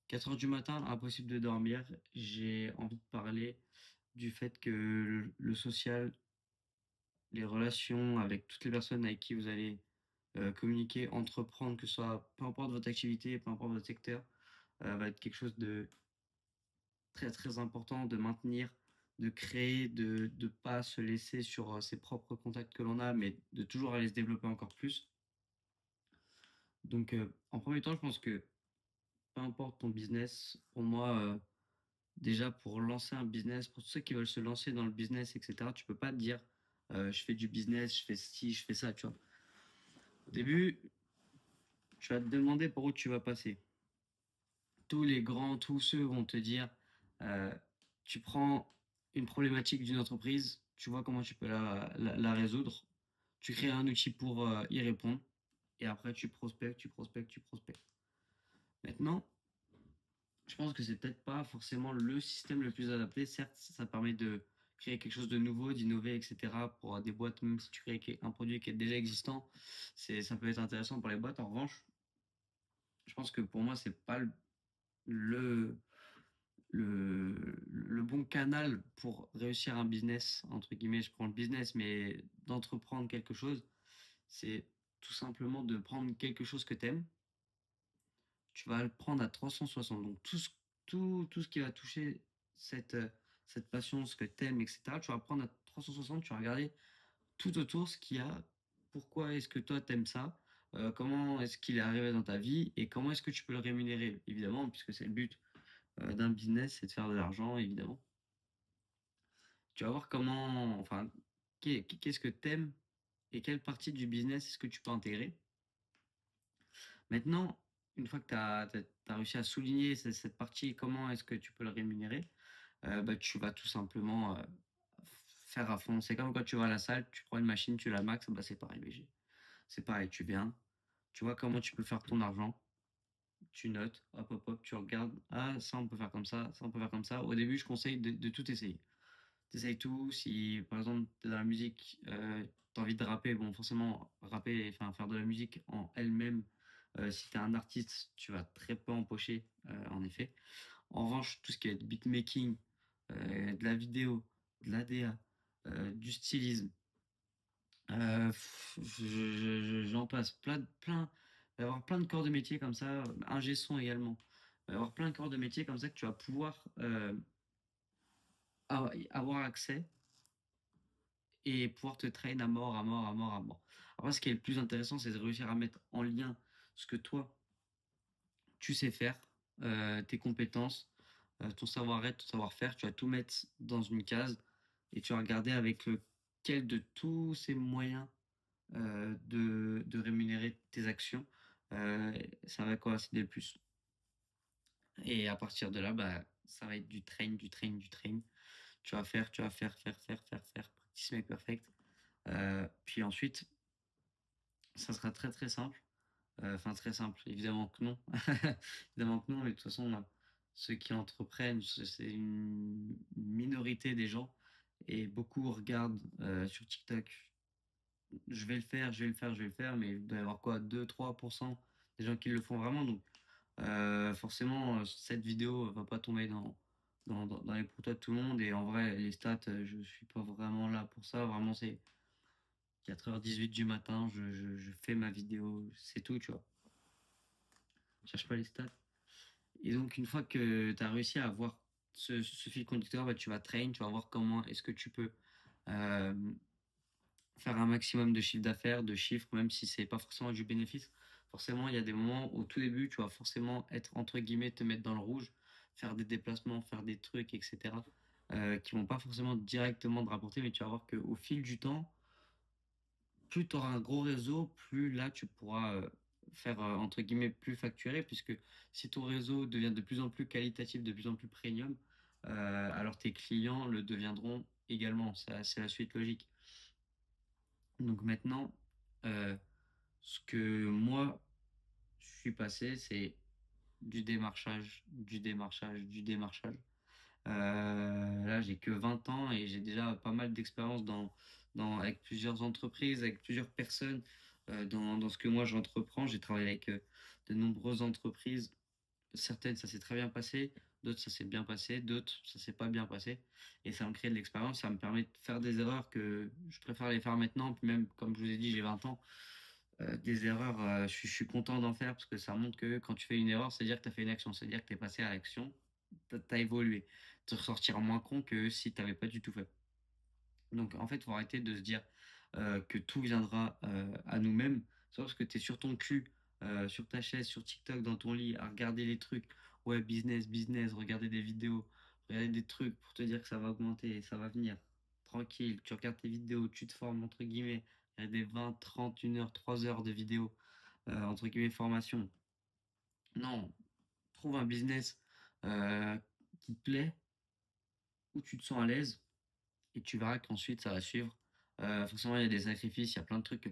4 heures du matin, impossible de dormir. J'ai envie de parler du fait que le social, les relations avec toutes les personnes avec qui vous allez, communiquer, entreprendre, que ce soit peu importe votre activité, peu importe votre secteur, va être quelque chose de très, très important de maintenir, de créer, de pas se laisser sur, ses propres contacts que l'on a, mais de toujours aller se développer encore plus. Donc, en premier temps, je pense que peu importe ton business, pour moi, déjà, pour lancer un business, pour tous ceux qui veulent se lancer dans le business, et cetera, tu peux pas te dire, «Je fais du business, je fais ci, je fais ça», tu vois? Au début, tu vas te demander par où tu vas passer. Tous les grands, tous ceux vont te dire, heu, tu prends une problématique d'une entreprise, tu vois comment tu peux la résoudre, tu crées un outil pour, y répondre et après tu prospectes, tu prospectes, tu prospectes. Maintenant, je pense que c'est peut-être pas forcément le système le plus adapté. Certes, ça permet de créer quelque chose de nouveau, d'innover, et cetera, pour des boîtes, même si tu crées un produit qui est déjà existant, ça peut être intéressant pour les boîtes. En revanche, je pense que pour moi, c'est pas le le bon canal pour réussir un business, entre guillemets, je prends le business, mais d'entreprendre quelque chose, c'est tout simplement de prendre quelque chose que tu aimes, tu vas le prendre à 360. Donc tout ce qui va toucher cette passion, ce que tu aimes, et cetera, tu vas prendre à 360, tu vas regarder tout autour ce qu'il y a. Pourquoi est-ce que toi tu aimes ça? Comment est-ce qu'il est arrivé dans ta vie et comment est-ce que tu peux le rémunérer? Évidemment, puisque c'est le but, d'un business, c'est de faire de l'argent, évidemment. Tu vas voir comment enfin, qu'est-ce que tu aimes et quelle partie du business est-ce que tu peux intégrer? Maintenant, une fois que tu as réussi à souligner cette partie, comment est-ce que tu peux le rémunérer? Bah, tu vas tout simplement, faire à fond. C'est comme quand tu vas à la salle, tu prends une machine, tu la maxes, bah, c'est pareil BG. C'est pareil, tu viens, tu vois comment tu peux faire ton argent, tu notes, hop, hop, hop, tu regardes: «Ah, ça on peut faire comme ça on peut faire comme ça». Au début, je conseille de tout essayer. Tu tout. Si par exemple, tu es dans la musique, tu as envie de rapper, bon forcément rapper, enfin faire de la musique en elle-même, si tu es un artiste, tu vas très peu empocher, en effet. En revanche, tout ce qui est beatmaking, de la vidéo, de l'ADA, du stylisme, j'en passe, il va y avoir plein de corps de métier comme ça, ingé son également. Il va y avoir plein de corps de métier comme ça que tu vas pouvoir, avoir accès et pouvoir te train à mort, à mort, à mort, à mort. Après, ce qui est le plus intéressant, c'est de réussir à mettre en lien ce que toi, tu sais faire, tes compétences, ton savoir-être, ton savoir-faire. Tu vas tout mettre dans une case et tu vas regarder avec lequel de tous ces moyens de rémunérer tes actions, heu, ça va coïncider le plus. Et à partir de là, bah, ça va être du train, du train, du train. Tu vas faire, faire, faire, faire, faire, practice make perfect. Puis ensuite, ça sera très, très simple. Enfin très simple, évidemment que non. Évidemment que non, mais de toute façon, ceux qui entreprennent, c'est une minorité des gens et beaucoup regardent, sur TikTok: «Je vais le faire, je vais le faire, je vais le faire», mais il doit y avoir quoi? 2-3 des gens qui le font vraiment, donc forcément, cette vidéo va pas tomber dans les protos de tout le monde et en vrai, les stats, je suis pas vraiment là pour ça. Vraiment, c'est 4h18 du matin, je fais ma vidéo, c'est tout, tu vois? Je cherche pas les stats et donc une fois que tu as réussi à avoir ce fil conducteur, bah, tu vas train, tu vas voir comment est-ce que tu peux, hem, faire un maximum de chiffre d'affaires, de chiffres, même si c'est pas forcément du bénéfice. Forcément, il y a des moments au tout début, tu vas forcément être entre guillemets «te mettre dans le rouge», faire des déplacements, faire des trucs et cetera, qui vont pas forcément directement te rapporter, mais tu vas voir qu'au fil du temps, plus tu auras un gros réseau, plus là tu pourras, faire, entre guillemets «plus facturer» puisque si ton réseau devient de plus en plus qualitatif, de plus en plus premium, alors tes clients le deviendront également. C'est la suite logique. Donc maintenant, heu, ce que moi je suis passé, c'est du démarchage, du démarchage, du démarchage. Là, j'ai que 20 ans et j'ai déjà pas mal d'expérience avec plusieurs entreprises, avec plusieurs personnes, dans ce que moi j'entreprends. J'ai travaillé avec, de nombreuses entreprises, certaines, ça s'est très bien passé, d'autres, ça s'est bien passé, d'autres, ça s'est pas bien passé. Et ça me crée de l'expérience, ça me permet de faire des erreurs que je préfère les faire maintenant. Puis même, comme je vous ai dit, j'ai 20 ans. Des erreurs, je suis content d'en faire parce que ça montre que quand tu fais une erreur, c'est-à-dire que tu as fait une action, c'est-à-dire que tu es passé à l'action, tu as évolué. Tu ressortiras moins con que si tu n'avais pas du tout fait. Donc en fait, il faut arrêter de se dire que tout viendra à nous-mêmes. C'est parce que tu es sur ton cul, sur ta chaise, sur TikTok, dans ton lit, à regarder les trucs. Ouais, business, business, regarder des vidéos, regarder des trucs pour te dire que ça va augmenter, ça va venir. Tranquille, tu regardes tes vidéos, tu te formes, entre guillemets. Il y a des 20, 30, 1 heure, 3 heures de vidéos, entre guillemets, formation. Non, trouve un business qui te plaît, où tu te sens à l'aise, et tu verras qu'ensuite ça va suivre. Forcément, il y a des sacrifices, il y a plein de trucs que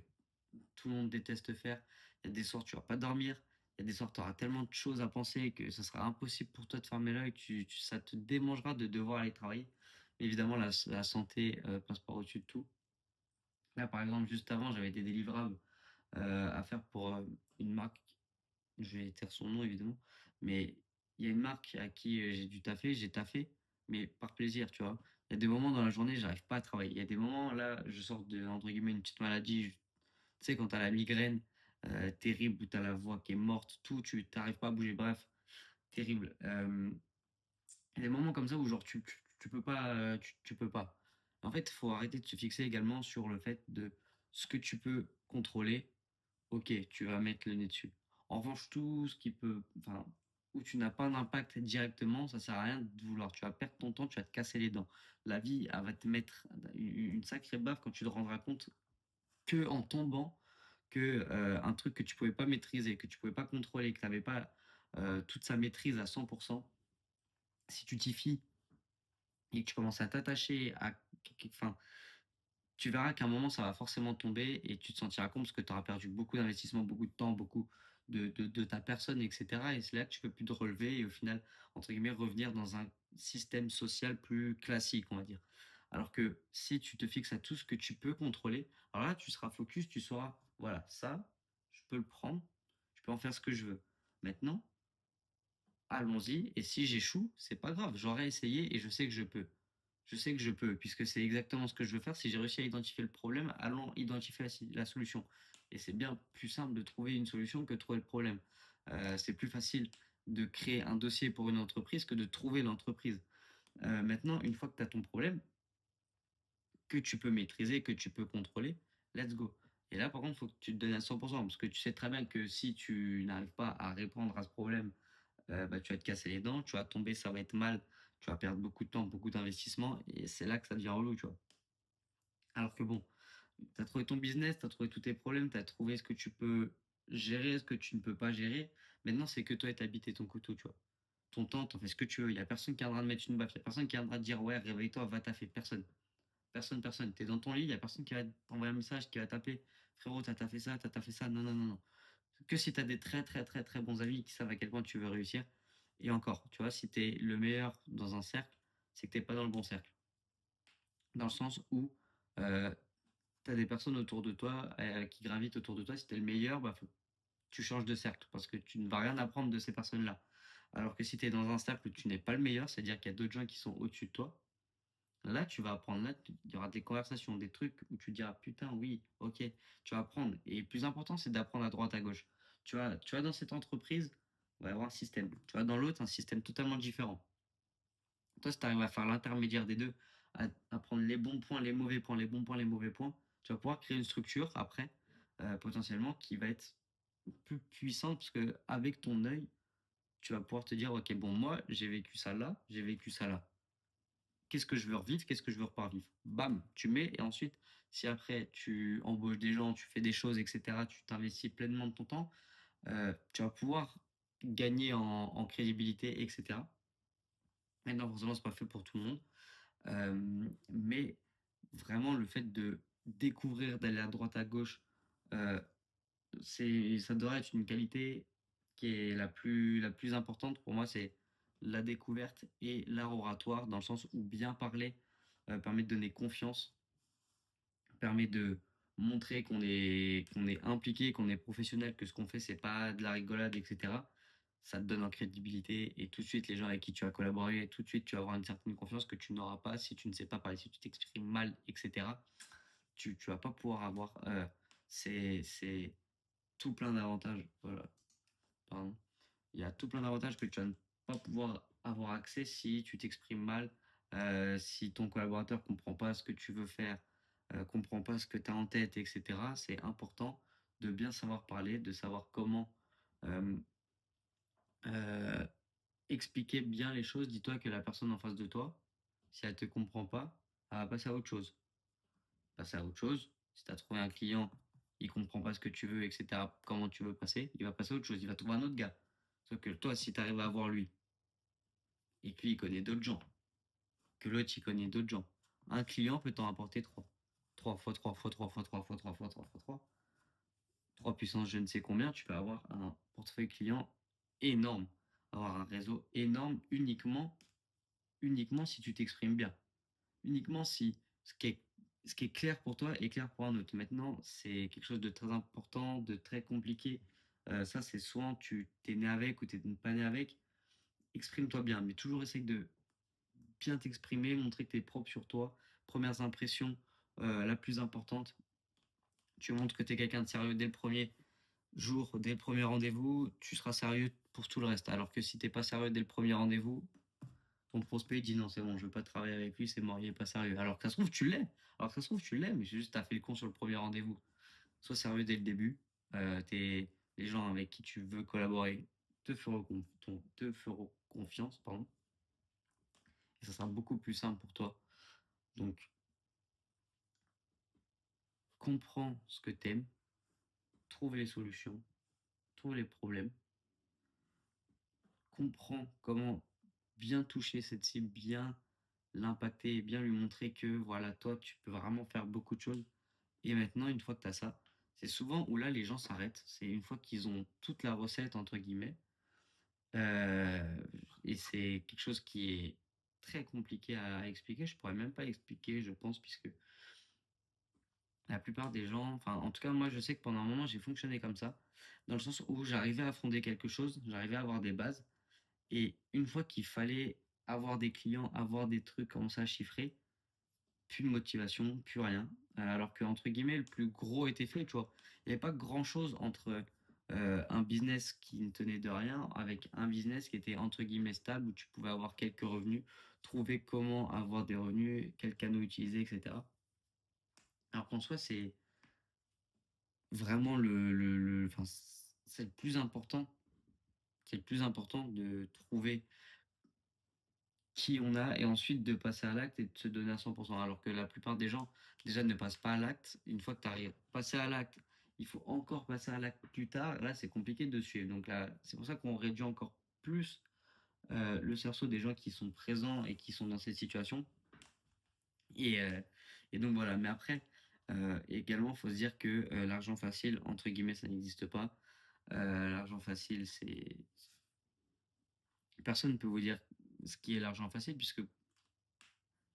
tout le monde déteste faire. Il y a des soirs, tu vas pas dormir. Il y a des soirs, tu auras tellement de choses à penser que ça sera impossible pour toi de fermer l'œil. Ça te démangera de devoir aller travailler. Mais évidemment, la santé passe par au-dessus de tout. Là, par exemple, juste avant, j'avais des délivrables à faire pour une marque. Je vais taire son nom, évidemment. Mais il y a une marque à qui j'ai taffé, mais par plaisir, tu vois. Il y a des moments dans la journée, j'arrive pas à travailler. Il y a des moments, là, je sors de, entre guillemets, une petite maladie. Tu sais, quand tu as la migraine terrible, où tu as la voix qui est morte, tout, tu n'arrives pas à bouger, bref, terrible. Il y a des moments comme ça où, genre, tu peux pas. Tu peux pas. En fait, il faut arrêter de se fixer également sur le fait de ce que tu peux contrôler. Ok, tu vas mettre le nez dessus. En revanche, tout ce qui peut, enfin, où tu n'as pas d'impact directement, ça sert à rien de vouloir. Tu vas perdre ton temps, tu vas te casser les dents. La vie, elle va te mettre une sacrée baffe quand tu te rendras compte que en tombant, que un truc que tu pouvais pas maîtriser, que tu pouvais pas contrôler, que tu n'avais pas toute sa maîtrise à 100%, si tu t'y fies et que tu commences à t'attacher à, enfin, tu verras qu'à un moment, ça va forcément tomber et tu te sentiras con parce que tu auras perdu beaucoup d'investissement, beaucoup de temps, beaucoup de ta personne, etc. Et c'est là que tu peux plus te relever et au final, entre guillemets, revenir dans un système social plus classique, on va dire. Alors que si tu te fixes à tout ce que tu peux contrôler, alors là, tu seras focus, tu sauras, voilà, ça, je peux le prendre, je peux en faire ce que je veux. Maintenant, allons-y. Et si j'échoue, c'est pas grave, j'aurais essayé et je sais que je peux. Je sais que je peux, puisque c'est exactement ce que je veux faire. Si j'ai réussi à identifier le problème, allons identifier la solution. Et c'est bien plus simple de trouver une solution que de trouver le problème. C'est plus facile de créer un dossier pour une entreprise que de trouver l'entreprise. Maintenant, une fois que tu as ton problème, que tu peux maîtriser, que tu peux contrôler, let's go. Et là, par contre, il faut que tu te donnes à 100%, parce que tu sais très bien que si tu n'arrives pas à répondre à ce problème, bah, tu vas te casser les dents, tu vas tomber, ça va être mal, tu vas perdre beaucoup de temps, beaucoup d'investissement, et c'est là que ça devient relou, tu vois. Alors que bon, tu as trouvé ton business, tu as trouvé tous tes problèmes, tu as trouvé ce que tu peux gérer, ce que tu ne peux pas gérer. Maintenant, c'est que toi et ta bite et ton couteau, tu vois. Ton temps, t'en fais ce que tu veux. Il n'y a personne qui viendra te mettre une baffe. Il n'y a personne qui viendra te dire, ouais, réveille-toi, va taffer. Personne. Personne, personne. Tu es dans ton lit, il n'y a personne qui va t'envoyer un message, qui va taper. Frérot, t'as taffé ça, t'as taffé ça. Non, non, non, non. Que si tu as des très, très, très, très bons amis qui savent à quel point tu veux réussir. Et encore, tu vois, si tu es le meilleur dans un cercle, c'est que tu n'es pas dans le bon cercle. Dans le sens où tu as des personnes autour de toi qui gravitent autour de toi. Si tu es le meilleur, bah, faut que tu changes de cercle parce que tu ne vas rien apprendre de ces personnes-là. Alors que si tu es dans un cercle où tu n'es pas le meilleur, c'est-à-dire qu'il y a d'autres gens qui sont au-dessus de toi, là, tu vas apprendre. Là, il y aura des conversations, des trucs où tu diras putain, oui, ok, tu vas apprendre. Et le plus important, c'est d'apprendre à droite, à gauche. Tu vois, dans cette entreprise, on va avoir un système. Tu vois, dans l'autre, un système totalement différent. Toi, si tu arrives à faire l'intermédiaire des deux, à prendre les bons points, les mauvais points, les bons points, les mauvais points, tu vas pouvoir créer une structure après, potentiellement, qui va être plus puissante parce que avec ton œil, tu vas pouvoir te dire, ok, bon, moi, j'ai vécu ça là, j'ai vécu ça là. Qu'est-ce que je veux revivre, qu'est-ce que je veux reparvivre. Bam, tu mets, et ensuite, si après tu embauches des gens, tu fais des choses, etc., tu t'investis pleinement de ton temps, tu vas pouvoir gagner en crédibilité, etc. Maintenant, forcément, c'est pas fait pour tout le monde. Mais vraiment, le fait de découvrir, d'aller à droite, à gauche, euh, ça devrait être une qualité qui est la plus importante pour moi, c'est la découverte et l'art oratoire, dans le sens où bien parler permet de donner confiance, permet de montrer qu'on est impliqué, qu'on est professionnel, que ce qu'on fait, c'est pas de la rigolade, etc. ça te donne en crédibilité et tout de suite, les gens avec qui tu vas collaborer, tout de suite, tu vas avoir une certaine confiance que tu n'auras pas si tu ne sais pas parler, si tu t'exprimes mal, etc. Tu vas pas pouvoir avoir. C'est tout plein d'avantages. Voilà, pardon. Il y a tout plein d'avantages que tu vas ne pas pouvoir avoir accès si tu t'exprimes mal, si ton collaborateur comprend pas ce que tu veux faire, comprend pas ce que tu as en tête, etc. C'est important de bien savoir parler, de savoir comment euh, euh, expliquer bien les choses. Dis-toi que la personne en face de toi, si elle te comprend pas, elle va passer à autre chose. Passer à autre chose. Si tu as trouvé un client, il comprend pas ce que tu veux, etc., comment tu veux passer, il va passer à autre chose. Il va trouver un autre gars. Sauf que toi, si tu arrives à avoir lui, et que lui, il connaît d'autres gens, que l'autre, il connaît d'autres gens, un client peut t'en apporter trois. Trois fois, trois fois, trois fois, trois fois, trois fois, trois fois, trois. Trois puissance je ne sais combien, tu peux avoir un portefeuille client énorme. Avoir un réseau énorme uniquement si tu t'exprimes bien. Uniquement si ce qui est clair pour toi est clair pour un autre. Maintenant, c'est quelque chose de très important, de très compliqué. Ça, c'est soit tu t'es né avec ou tu n'es pas né avec. Exprime-toi bien, mais toujours essaye de bien t'exprimer, montrer que tu es propre sur toi. Premières impressions, la plus importante. Tu montres que tu es quelqu'un de sérieux dès le premier jour, dès le premier rendez-vous, tu seras sérieux pour tout le reste. Alors que si tu n'es pas sérieux dès le premier rendez-vous, ton prospect dit non, c'est bon, je ne veux pas travailler avec lui, c'est mort, il n'est pas sérieux. Alors que ça se trouve, tu l'es. Alors que ça se trouve, tu l'es, mais c'est juste tu as fait le con sur le premier rendez-vous. Sois sérieux dès le début. Les gens avec qui tu veux collaborer te feront confiance, pardon. Et ça sera beaucoup plus simple pour toi. Donc, comprends ce que tu aimes, trouve les solutions, trouve les problèmes, comprends comment bien toucher cette cible, bien l'impacter et bien lui montrer que voilà, toi, tu peux vraiment faire beaucoup de choses. Et maintenant, une fois que tu as ça, c'est souvent où là, les gens s'arrêtent. C'est une fois qu'ils ont toute la recette, entre guillemets. euh, et c'est quelque chose qui est très compliqué à expliquer. Je pourrais même pas expliquer, je pense, puisque la plupart des gens, enfin, en tout cas, moi, je sais que pendant un moment, j'ai fonctionné comme ça, dans le sens où j'arrivais à fonder quelque chose, j'arrivais à avoir des bases. Et une fois qu'il fallait avoir des clients, avoir des trucs, commencer à chiffrer, plus de motivation, plus rien. Alors que, entre guillemets, le plus gros était fait, tu vois. Il n'y avait pas grand-chose entre un business qui ne tenait de rien avec un business qui était, entre guillemets, stable, où tu pouvais avoir quelques revenus, trouver comment avoir des revenus, quels canaux utiliser, etc. Alors qu'en soi, c'est vraiment enfin, c'est le plus important. C'est le plus important de trouver qui on a et ensuite de passer à l'acte et de se donner à 100%. Alors que la plupart des gens, déjà, ne passent pas à l'acte. Une fois que tu arrives à passer à l'acte, il faut encore passer à l'acte plus tard. Là, c'est compliqué de suivre. Donc là, c'est pour ça qu'on réduit encore plus le cerceau des gens qui sont présents et qui sont dans cette situation. Et, euh, et donc voilà. Mais après, également, il faut se dire que l'argent facile, entre guillemets, ça n'existe pas. L'argent facile, c'est... Personne ne peut vous dire ce qui est l'argent facile, puisque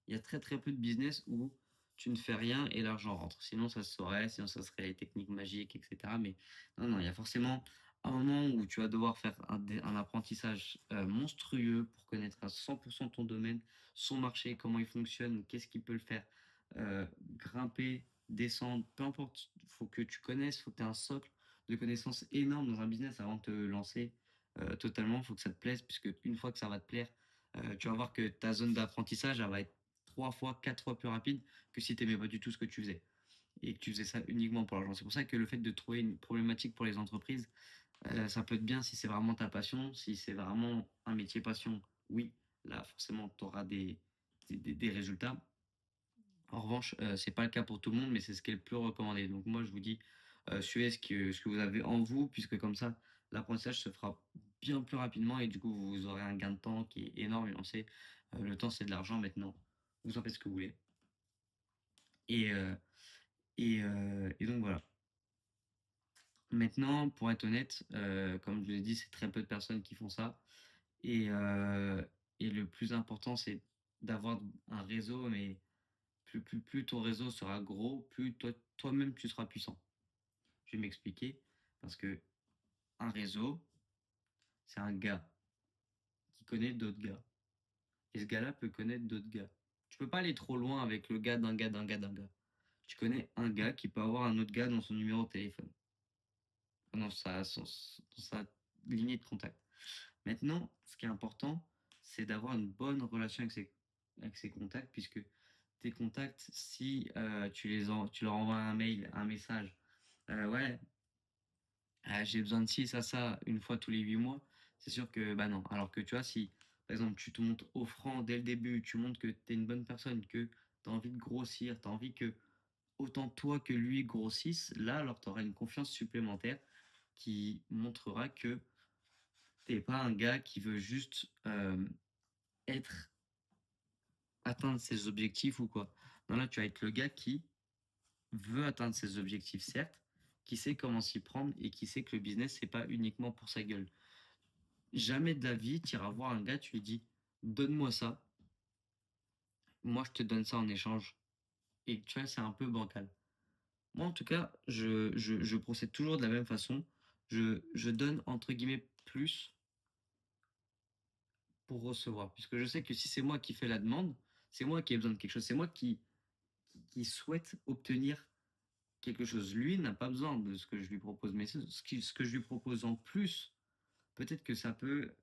il y a très très peu de business où tu ne fais rien et l'argent rentre. Sinon, ça se saurait, sinon ça serait les techniques magiques, etc. Mais non, non, il y a forcément un moment où tu vas devoir faire un apprentissage monstrueux pour connaître à 100% ton domaine, son marché, comment il fonctionne, qu'est-ce qui peut le faire, grimper, descendre, peu importe. Il faut que tu connaisses, il faut que tu aies un socle de connaissances énorme dans un business avant de te lancer totalement. Il faut que ça te plaise, puisque une fois que ça va te plaire, tu vas voir que ta zone d'apprentissage, elle va être trois fois, quatre fois plus rapide que si tu n'aimais pas du tout ce que tu faisais et que tu faisais ça uniquement pour l'argent. C'est pour ça que le fait de trouver une problématique pour les entreprises, ça peut être bien si c'est vraiment ta passion, si c'est vraiment un métier passion, oui, là forcément tu auras des résultats. En revanche, c'est pas le cas pour tout le monde, mais c'est ce qui est le plus recommandé. Donc moi je vous dis, suivez ce que vous avez en vous, puisque comme ça, l'apprentissage se fera bien plus rapidement et du coup vous aurez un gain de temps qui est énorme. Et on sait, le temps c'est de l'argent maintenant. Vous en faites ce que vous voulez. Et, euh, et donc voilà. Maintenant, pour être honnête, comme je vous l'ai dit, c'est très peu de personnes qui font ça. Et, euh, et le plus important, c'est d'avoir un réseau, mais plus ton réseau sera gros, plus toi-même tu seras puissant. Je vais m'expliquer. Parce que un réseau, C'est un gars qui connaît d'autres gars. Et ce gars-là peut connaître d'autres gars. Tu peux pas aller trop loin avec le gars d'un gars d'un gars d'un gars. Tu connais un gars qui peut avoir un autre gars dans son numéro de téléphone, dans sa lignée de contact. Maintenant, ce qui est important, c'est d'avoir une bonne relation avec ses contacts, puisque tes contacts, si tu leur envoies un mail, un message, ouais, j'ai besoin de ci, ça, une fois tous les 8 mois, c'est sûr que, bah non. Alors que tu vois, si, par exemple, tu te montres offrant dès le début, tu montres que tu es une bonne personne, que tu as envie de grossir, tu as envie que autant toi que lui grossissent, là, alors tu auras une confiance supplémentaire qui montrera que t'es pas un gars qui veut juste être atteindre ses objectifs ou quoi. Non, là, tu vas être le gars qui veut atteindre ses objectifs, certes, qui sait comment s'y prendre et qui sait que le business, c'est pas uniquement pour sa gueule. Jamais de la vie, tu iras voir un gars, tu lui dis, donne-moi ça, moi je te donne ça en échange. Et tu vois, c'est un peu bancal. Moi, en tout cas, je procède toujours de la même façon. Je donne, entre guillemets, plus pour recevoir. Puisque je sais que si c'est moi qui fais la demande, c'est moi qui ai besoin de quelque chose, c'est moi qui souhaite obtenir quelque chose. Lui n'a pas besoin de ce que je lui propose, mais ce que je lui propose en plus, peut-être que ça peut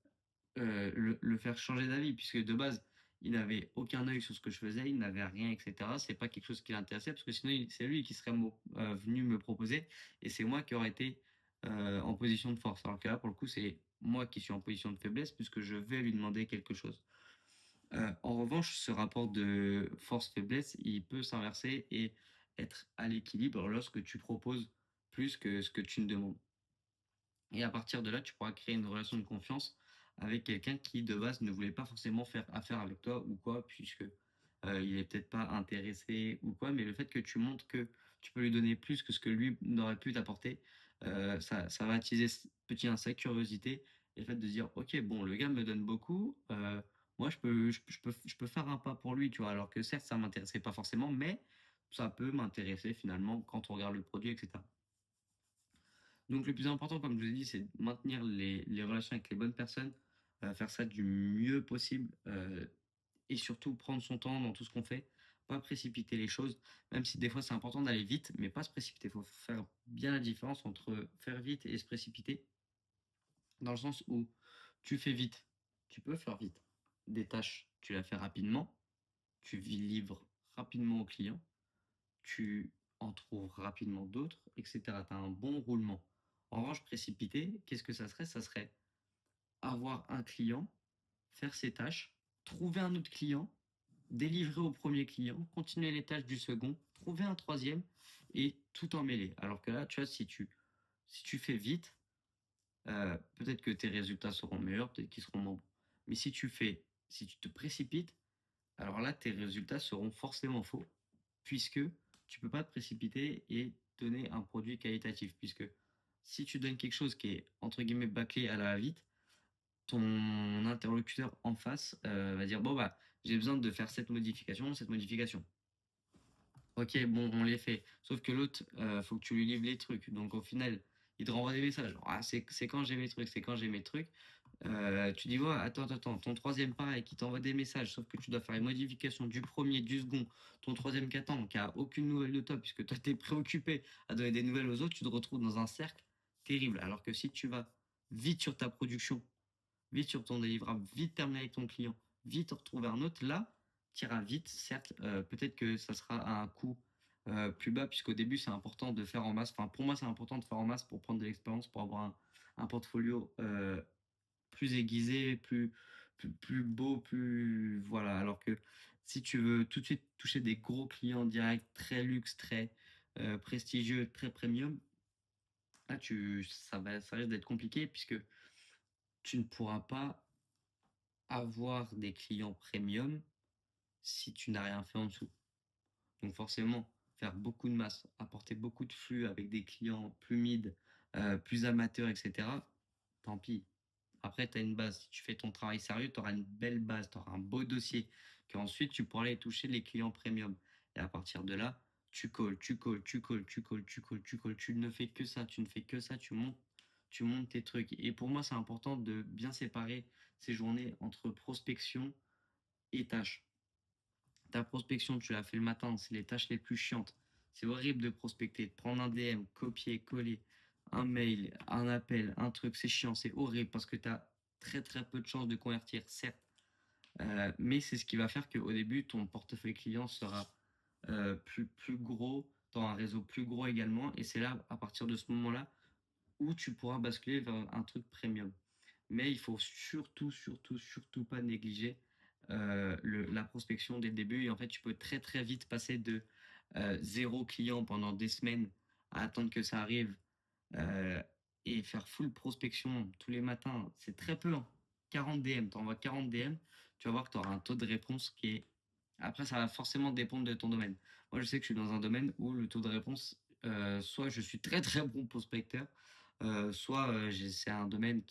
le faire changer d'avis, puisque de base, il n'avait aucun œil sur ce que je faisais, il n'avait rien, etc. C'est pas quelque chose qui l'intéressait, parce que sinon, c'est lui qui serait venu me proposer, et c'est moi qui aurais été en position de force. Alors que là, pour le coup, c'est moi qui suis en position de faiblesse, puisque je vais lui demander quelque chose. En revanche, ce rapport de force-faiblesse, il peut s'inverser et être à l'équilibre lorsque tu proposes plus que ce que tu ne demandes. Et à partir de là, tu pourras créer une relation de confiance avec quelqu'un qui, de base, ne voulait pas forcément faire affaire avec toi ou quoi, puisque il n'est peut-être pas intéressé ou quoi, mais le fait que tu montres que tu peux lui donner plus que ce que lui n'aurait pu t'apporter, ça va attiser ce petit instinct, curiosité, et le fait de se dire, ok, bon, le gars me donne beaucoup, moi, je peux faire un pas pour lui, tu vois, alors que certes, ça m'intéressait pas forcément, mais ça peut m'intéresser finalement quand on regarde le produit, etc. Donc le plus important, comme je vous ai dit, c'est de maintenir les relations avec les bonnes personnes, faire ça du mieux possible et surtout prendre son temps dans tout ce qu'on fait, pas précipiter les choses, même si des fois c'est important d'aller vite, mais pas se précipiter. Il faut faire bien la différence entre faire vite et se précipiter, dans le sens où tu fais vite, tu peux faire vite. Des tâches, tu las fais rapidement, tu livres rapidement au client, tu en trouves rapidement d'autres, etc. Tu as un bon roulement. En revanche, précipité, qu'est-ce que ça serait? Ça serait avoir un client, faire ses tâches, trouver un autre client, délivrer au premier client, continuer les tâches du second, trouver un troisième et tout emmêler. Alors que là, tu vois, si tu fais vite, peut-être que tes résultats seront meilleurs, peut-être qu'ils seront moins bons. Mais si tu te précipites, alors là, tes résultats seront forcément faux, puisque tu ne peux pas te précipiter et donner un produit qualitatif. Puisque si tu donnes quelque chose qui est, entre guillemets, bâclé à la vite, ton interlocuteur en face va dire, bon, bah, j'ai besoin de faire cette modification, cette modification. Ok, bon, on les fait. Sauf que l'autre, faut que tu lui livres les trucs. Donc au final, il te renvoie des messages. Ah, c'est quand j'ai mes trucs, c'est quand j'ai mes trucs. Tu dis, ouais, attends, ton troisième pareil, qui t'envoie des messages, sauf que tu dois faire une modification du premier, du second, ton troisième qui attend, qui a aucune nouvelle de toi, puisque toi, t'es préoccupé à donner des nouvelles aux autres, tu te retrouves dans un cercle terrible. Alors que si tu vas vite sur ta production, vite sur ton délivrable, vite terminer avec ton client, vite retrouver un autre, là, tu iras vite, certes, peut-être que ça sera à un coût plus bas, puisqu'au début, c'est important de faire en masse. Enfin, pour moi, c'est important de faire en masse pour prendre de l'expérience, pour avoir un portfolio plus aiguisé, plus beau, plus. Voilà. Alors que si tu veux tout de suite toucher des gros clients directs, très luxe, très prestigieux, très premium, là, ça risque d'être compliqué puisque tu ne pourras pas avoir des clients premium si tu n'as rien fait en dessous. Donc forcément, faire beaucoup de masse, apporter beaucoup de flux avec des clients plus mid, plus amateurs, etc. Tant pis. Après, tu as une base. Si tu fais ton travail sérieux, tu auras une belle base, tu auras un beau dossier. Qu'ensuite, tu pourras aller toucher les clients premium. Et à partir de là, tu colles. Tu ne fais que ça, tu ne fais que ça, tu montes tu montes tes trucs. Et pour moi, c'est important de bien séparer ces journées entre prospection et tâches. Ta prospection, tu l'as fait le matin, c'est les tâches les plus chiantes. C'est horrible de prospecter, de prendre un DM, copier, coller, un mail, un appel, un truc, c'est chiant, c'est horrible parce que tu as très très peu de chances de convertir, certes. Mais c'est ce qui va faire qu'au début, ton portefeuille client sera plus gros, tu auras un réseau plus gros également. Et c'est là, à partir de ce moment-là, où tu pourras basculer vers un truc premium. Mais il faut surtout, surtout, surtout pas négliger la prospection dès le début. Et en fait, tu peux très, très vite passer de zéro client pendant des semaines à attendre que ça arrive euh, et faire full prospection tous les matins. C'est très peu, hein. 40 DM, tu envoies 40 DM, tu vas voir que tu auras un taux de réponse qui est. Après, ça va forcément dépendre de ton domaine. Moi, je sais que je suis dans un domaine où le taux de réponse, soit je suis très très bon prospecteur, soit c'est un domaine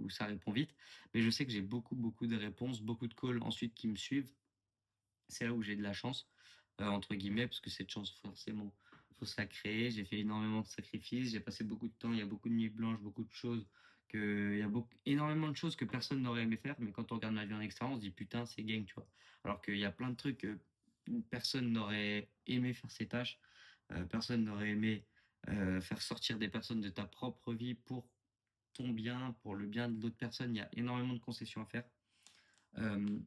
où ça répond vite. Mais je sais que j'ai beaucoup, beaucoup de réponses, beaucoup de calls ensuite qui me suivent. C'est là où j'ai de la chance, entre guillemets, parce que cette chance, forcément, il faut se la créer. J'ai fait énormément de sacrifices, j'ai passé beaucoup de temps, il y a beaucoup de nuits blanches, beaucoup de choses, il y a énormément de choses que personne n'aurait aimé faire, mais quand on regarde ma vie en extérieur, on se dit putain, c'est gang, tu vois. Alors qu'il y a plein de trucs que personne n'aurait aimé faire ces tâches, personne n'aurait aimé faire sortir des personnes de ta propre vie pour ton bien, pour le bien de d'autres personnes. Il y a énormément de concessions à faire. Euh,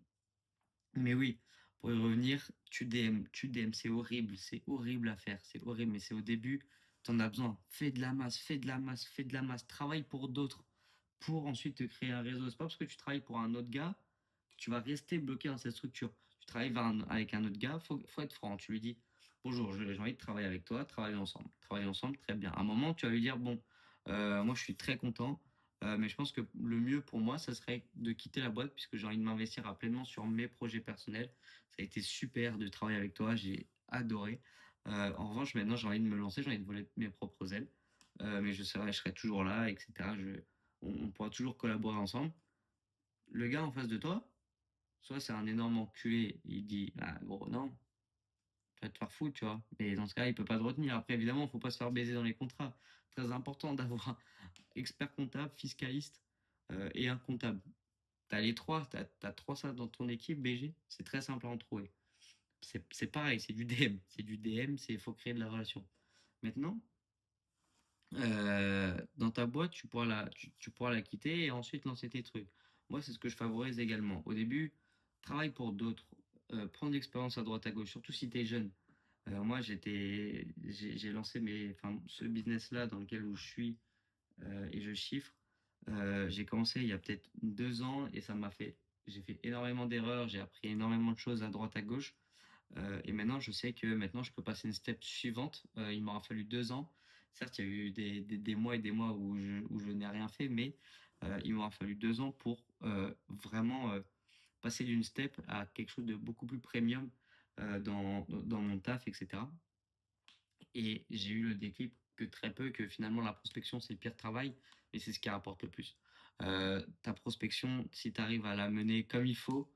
mais oui, pour y revenir, tu DM, c'est horrible à faire, c'est horrible, mais c'est au début, tu en as besoin. Fais de la masse, fais de la masse, fais de la masse, travaille pour d'autres, pour ensuite te créer un réseau. C'est pas parce que tu travailles pour un autre gars que tu vas rester bloqué dans cette structure. Tu travailles avec un autre gars, faut être franc. Tu lui dis, bonjour, j'ai envie de travailler avec toi, travailler ensemble, très bien. À un moment, tu vas lui dire, bon, moi je suis très content. Mais je pense que le mieux pour moi, ça serait de quitter la boîte puisque j'ai envie de m'investir à pleinement sur mes projets personnels. Ça a été super de travailler avec toi, j'ai adoré. En revanche, maintenant, j'ai envie de me lancer, j'ai envie de voler mes propres ailes. Mais je serai toujours là, etc. On pourra toujours collaborer ensemble. Le gars en face de toi, soit c'est un énorme enculé, il dit, ah gros, non, tu vas te faire foutre, tu vois. Mais dans ce cas, il peut pas te retenir. Après, évidemment, il faut pas se faire baiser dans les contrats. Très important d'avoir un expert comptable, fiscaliste et un comptable. Tu as les trois, tu as trois ça dans ton équipe, BG, c'est très simple à en trouver. C'est pareil, c'est du DM. C'est du DM, il faut créer de la relation. Maintenant, dans ta boîte, tu pourras la quitter et ensuite lancer tes trucs. Moi, c'est ce que je favorise également. Au début, travaille pour d'autres, prends de l'expérience à droite à gauche, surtout si tu es jeune. Moi, j'ai lancé ce business-là dans lequel où je suis et je chiffre. J'ai commencé il y a peut-être 2 ans et j'ai fait énormément d'erreurs, j'ai appris énormément de choses à droite à gauche. Et maintenant, je sais que maintenant, je peux passer une step suivante. Il m'aura fallu 2 ans. Certes, il y a eu des mois et des mois où je n'ai rien fait, mais il m'aura fallu 2 ans pour vraiment passer d'une step à quelque chose de beaucoup plus premium dans mon taf, etc. Et j'ai eu le déclic que très peu, que finalement la prospection c'est le pire travail, mais c'est ce qui rapporte le plus. Ta prospection, si tu arrives à la mener comme il faut,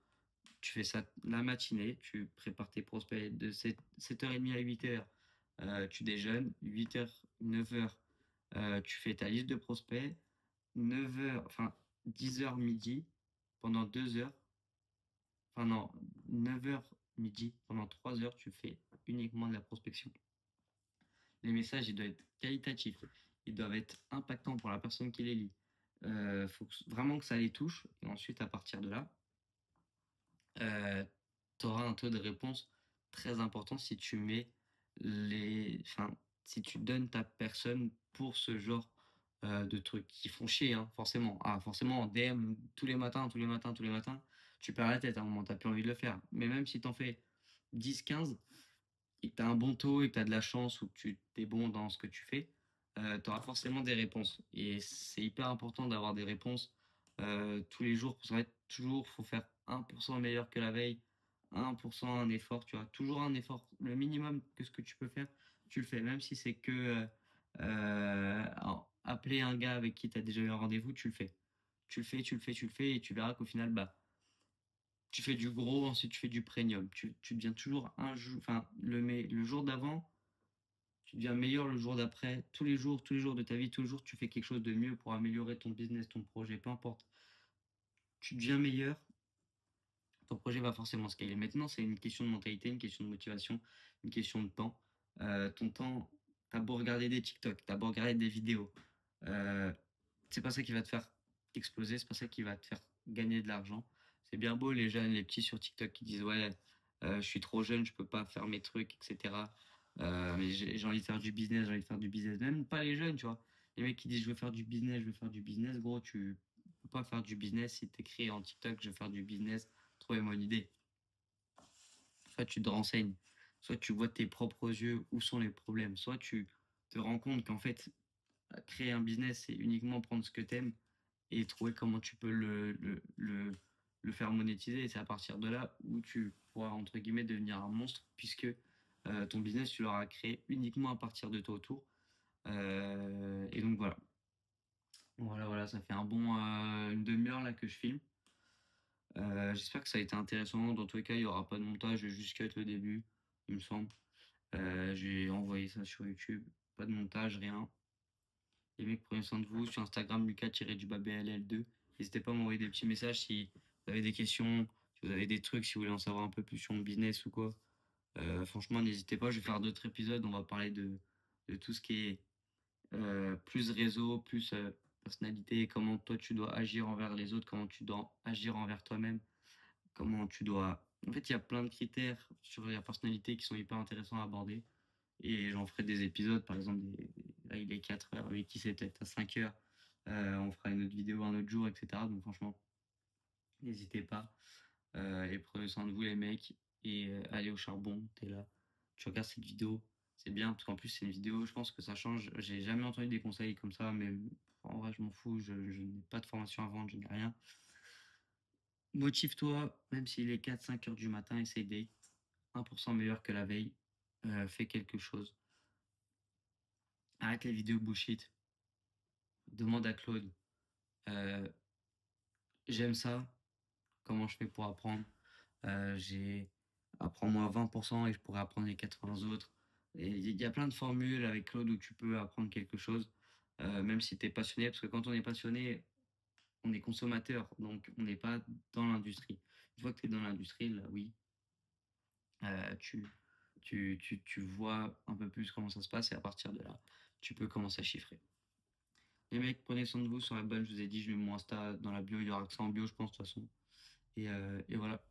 tu fais ça la matinée, tu prépares tes prospects de 7h30 à 8h, tu déjeunes, 8h, 9h, tu fais ta liste de prospects, 9h, enfin 10h midi, pendant 2 heures, enfin non, 9h midi, pendant 3 heures, tu fais uniquement de la prospection. Les messages, ils doivent être qualitatifs, ils doivent être impactants pour la personne qui les lit. Faut vraiment que ça les touche. Et ensuite, à partir de là, tu auras un taux de réponse très important si tu mets si tu donnes ta personne pour ce genre de trucs qui font chier, hein, forcément. Ah, forcément, en DM tous les matins, tous les matins, tous les matins, tu perds la tête à un moment, t'as plus envie de le faire. Mais même si tu en fais 10, 15 et que tu as un bon taux et que tu as de la chance ou que tu es bon dans ce que tu fais, tu auras forcément des réponses. Et c'est hyper important d'avoir des réponses tous les jours. Ça va être toujours, faut faire 1% meilleur que la veille, 1% un effort, tu vois. Toujours un effort, le minimum que ce que tu peux faire, tu le fais. Même si c'est que appeler un gars avec qui tu as déjà eu un rendez-vous, tu le fais. Tu le fais, tu le fais, tu le fais, et tu verras qu'au final, bah, tu fais du gros, ensuite tu fais du premium. Tu deviens toujours un jour, enfin, le jour d'avant, Tu deviens meilleur le jour d'après, tous les jours de ta vie, tous les jours, tu fais quelque chose de mieux pour améliorer ton business, ton projet, peu importe. Tu deviens meilleur, ton projet va forcément scaler. Maintenant, c'est une question de mentalité, une question de motivation, une question de temps. Ton temps, t'as beau regarder des TikTok, t'as beau regarder des vidéos, euh, c'est pas ça qui va te faire exploser, c'est pas ça qui va te faire gagner de l'argent. C'est bien beau les jeunes, les petits sur TikTok qui disent ouais, je suis trop jeune, je peux pas faire mes trucs, etc. Mais j'ai envie de faire du business, j'ai envie de faire du business. Même pas les jeunes, tu vois. Les mecs qui disent je veux faire du business, je veux faire du business, gros, tu peux pas faire du business si t'écris en TikTok je veux faire du business, trouvez-moi une idée. Soit tu te renseignes, soit tu vois de tes propres yeux où sont les problèmes, soit tu te rends compte qu'en fait, créer un business, c'est uniquement prendre ce que t'aimes et trouver comment tu peux le faire monétiser. Et c'est à partir de là où tu pourras, entre guillemets, devenir un monstre, puisque ton business, tu l'auras créé uniquement à partir de toi autour. Et donc voilà. Voilà, ça fait une demi-heure là que je filme. J'espère que ça a été intéressant. Dans tous les cas, il n'y aura pas de montage, je vais juste cut le début, il me semble. J'ai envoyé ça sur YouTube. Pas de montage, rien. Les mecs, prenez soin de vous. Sur Instagram, Lucas-BLL2. N'hésitez pas à m'envoyer des petits messages si vous avez des questions, si vous avez des trucs, si vous voulez en savoir un peu plus sur mon business ou quoi. Franchement, n'hésitez pas. Je vais faire d'autres épisodes. On va parler de tout ce qui est plus réseau, plus personnalité, comment toi tu dois agir envers les autres, comment tu dois agir envers toi-même, comment tu dois. En fait, il y a plein de critères sur la personnalité qui sont hyper intéressants à aborder. Et j'en ferai des épisodes, par exemple, là, il est 4 heures, avec qui c'est peut-être à 5 heures. On fera une autre vidéo un autre jour, etc. Donc franchement, n'hésitez pas. Et prenez soin de vous les mecs. Et allez au charbon, t'es là. Tu regardes cette vidéo, c'est bien, parce qu'en plus c'est une vidéo, je pense que ça change. J'ai jamais entendu des conseils comme ça, mais en vrai je m'en fous, je n'ai pas de formation à vendre, je n'ai rien. Motive-toi, même s'il est 4-5 heures du matin, essaye d'être 1% meilleur que la veille. Fais quelque chose. Arrête les vidéos bullshit. Demande à Claude, euh, j'aime ça, comment je fais pour apprendre? J'ai apprends-moi 20% et je pourrais apprendre les 80 autres. Et il y a plein de formules avec Claude où tu peux apprendre quelque chose, même si tu es passionné, parce que quand on est passionné, on est consommateur, donc on n'est pas dans l'industrie. Une fois que tu es dans l'industrie, là, oui, tu vois un peu plus comment ça se passe et à partir de là, tu peux commencer à chiffrer. Les mecs, prenez soin de vous sur la bonne, je vous ai dit, je mets mon Insta dans la bio, il y aura que ça en bio, je pense, de toute façon. Et voilà.